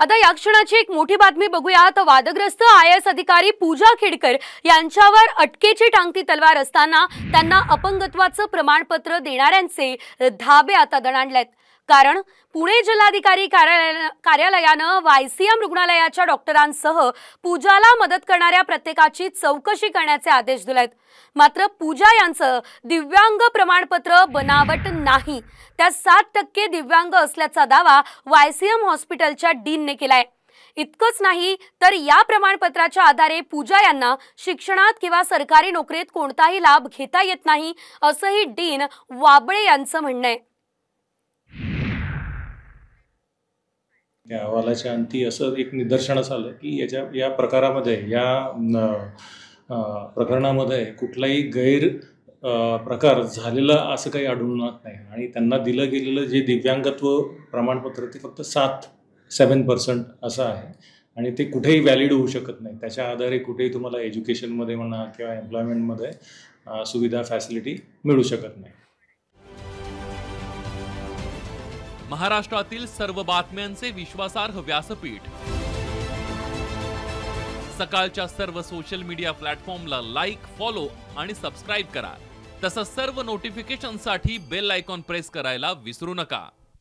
आता या क्षणाची एक मोठी बातमी बघूया। तर वादग्रस्त IAS अधिकारी पूजा खेडकर यांच्यावर अटकेची टांगती तलवार असताना त्यांना अपंगत्वाचं प्रमाणपत्र देणाऱ्यांचे धाबे आता दणाणलेत। कारण पुणे जिल्हाधिकारी कार्यालयानं YCM रुग्णालयाच्या डॉक्टरांसह पूजाला मदत करणाऱ्या प्रत्येकाची चौकशी करण्याचे आदेश दिलेत। मात्र पूजा यांचं दिव्यांग प्रमाणपत्र बनावट नाही, त्या 7% दिव्यांग असल्याचा दावा YCM हॉस्पिटलच्या डीनने केलाय। इतकंच नाही तर या प्रमाणपत्राच्या आधारे पूजा यांना शिक्षणात किंवा सरकारी नोकरीत कोणताही लाभ घेता येत नाही, असंही डीन वाबळे यांचं म्हणणं आहे। या अहवालाच्या अंती असं एक निदर्शनास आलं की या प्रकरणामध्ये कुठलाही गैर प्रकार झालेला असं काही आढळून येत नाही आणि त्यांना दिलं गेलेलं जे दिव्यांगत्व प्रमाणपत्र ते फक्त 7% असं आहे आणि ते कुठेही व्हॅलिड होऊ शकत नाही। त्याच्या आधारे कुठेही तुम्हाला एज्युकेशनमध्ये म्हणा किंवा एम्प्लॉयमेंटमध्ये सुविधा फॅसिलिटी मिळू शकत नाही। महाराष्ट्रातील सर्व बातम्यांचे विश्वासार्ह व्यासपीठ, सकाळच्या सर्व सोशल मीडिया प्लॅटफॉर्मला लाईक, फॉलो आणि सबस्क्राईब करा। तसंच सर्व नोटिफिकेशनसाठी बेल आयकॉन प्रेस करायला विसरू नका।